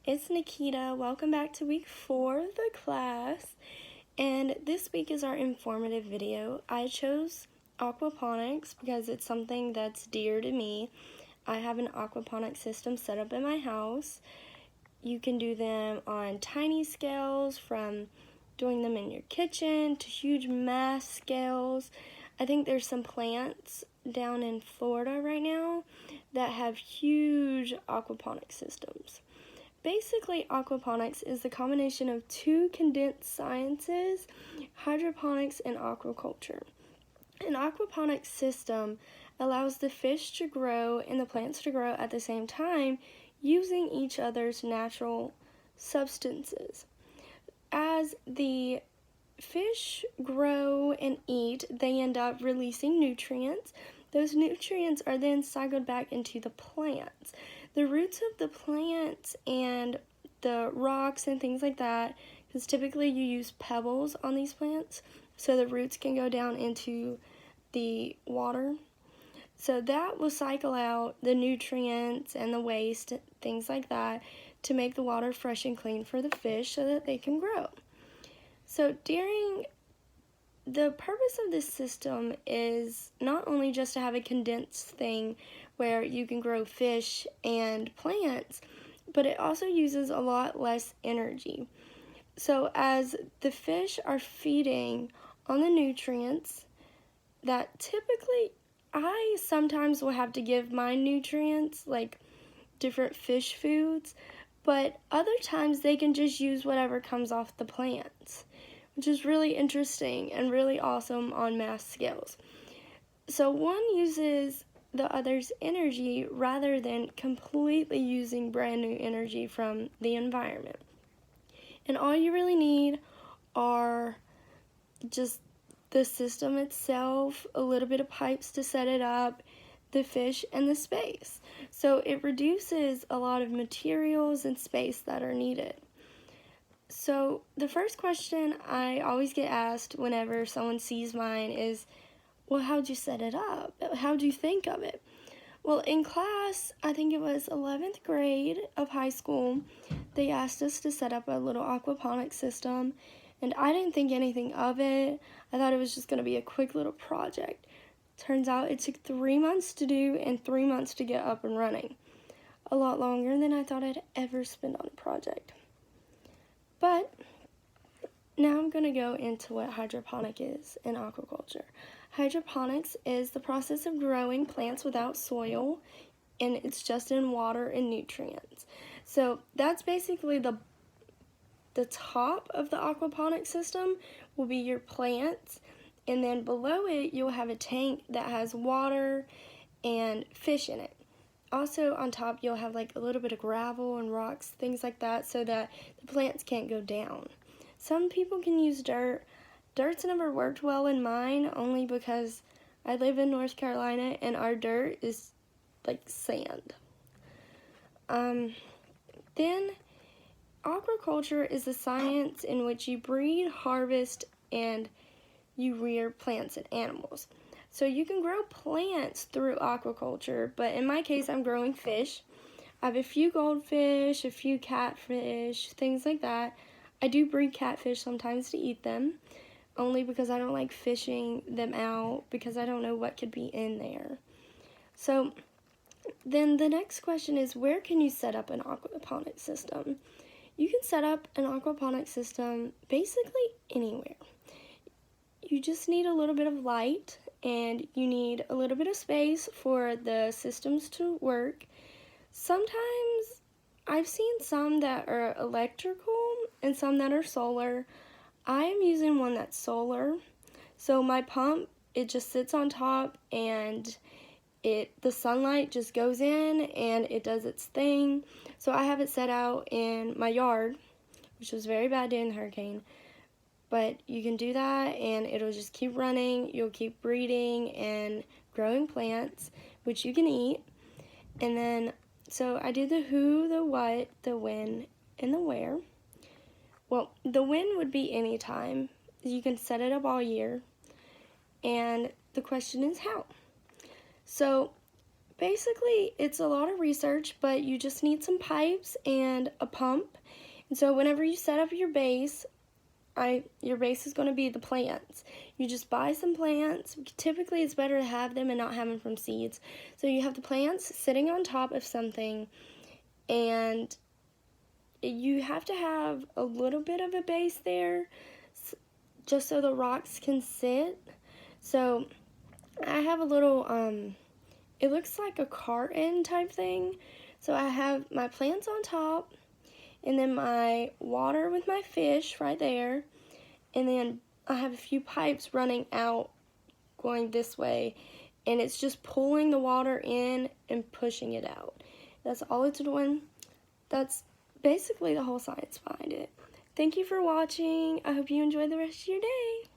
It's Nikita. Welcome back to week 4 of the class. And this week is our informative video. I chose aquaponics because it's something that's dear to me. I have an aquaponics system set up in my house. You can do them on tiny scales, from doing them in your kitchen to huge mass scales. I think there's some plants down in Florida right now that have huge aquaponics systems. Basically, aquaponics is the combination of two condensed sciences, hydroponics and aquaculture. An aquaponics system allows the fish to grow and the plants to grow at the same time using each other's natural substances. As the fish grow and eat, they end up releasing nutrients. Those nutrients are then cycled back into the plants. The roots of the plants and the rocks and things like that, because typically you use pebbles on these plants, so the roots can go down into the water. So that will cycle out the nutrients and the waste, things like that, to make the water fresh and clean for the fish so that they can grow. So the purpose of this system is not only just to have a condensed thing where you can grow fish and plants, but it also uses a lot less energy. So as the fish are feeding on the nutrients that typically I sometimes will have to give my nutrients, like different fish foods, but other times they can just use whatever comes off the plants, which is really interesting and really awesome on mass scales. So one uses the other's energy rather than completely using brand new energy from the environment. And all you really need are just the system itself, a little bit of pipes to set it up, the fish, and the space. So it reduces a lot of materials and space that are needed. So the first question I always get asked whenever someone sees mine is, well, how'd you set it up? How'd you think of it? Well, in class, I think it was 11th grade of high school, they asked us to set up a little aquaponics system, and I didn't think anything of it. I thought it was just going to be a quick little project. Turns out it took 3 months to do and 3 months to get up and running. A lot longer than I thought I'd ever spend on a project. But now I'm going to go into what hydroponic is in aquaculture. Hydroponics is the process of growing plants without soil, and it's just in water and nutrients. So that's basically the top of the aquaponic system will be your plants, and then below it you'll have a tank that has water and fish in it. Also on top you'll have like a little bit of gravel and rocks, things like that, so that the plants can't go down. Some people can use dirt. Dirt's never worked well in mine, only because I live in North Carolina and our dirt is like sand. Then aquaculture is the science in which you breed, harvest, and you rear plants and animals. So you can grow plants through aquaculture, but in my case I'm growing fish. I have a few goldfish, a few catfish, things like that. I do breed catfish sometimes to eat them, only because I don't like fishing them out because I don't know what could be in there. So then the next question is, where can you set up an aquaponic system? You can set up an aquaponic system basically anywhere. You just need a little bit of light and you need a little bit of space for the systems to work. Sometimes I've seen some that are electrical and some that are solar. I am using one that's solar. So my pump, it just sits on top and the sunlight just goes in and it does its thing. So I have it set out in my yard, which was very bad during the hurricane. But you can do that and it'll just keep running. You'll keep breeding and growing plants, which you can eat. And then, so I do the who, the what, the when, and the where. Well, the when would be any time. You can set it up all year. And the question is how. So basically it's a lot of research, but you just need some pipes and a pump. And so whenever you set up your base, your base is going to be the plants. You just buy some plants. Typically it's better to have them and not have them from seeds. So you have the plants sitting on top of something, and you have to have a little bit of a base there just so the rocks can sit. So I have a little, it looks like a carton type thing. So I have my plants on top, and then my water with my fish right there, and then I have a few pipes running out going this way, and it's just pulling the water in and pushing it out. That's all it's doing. That's basically the whole science behind it. Thank you for watching. I hope you enjoy the rest of your day.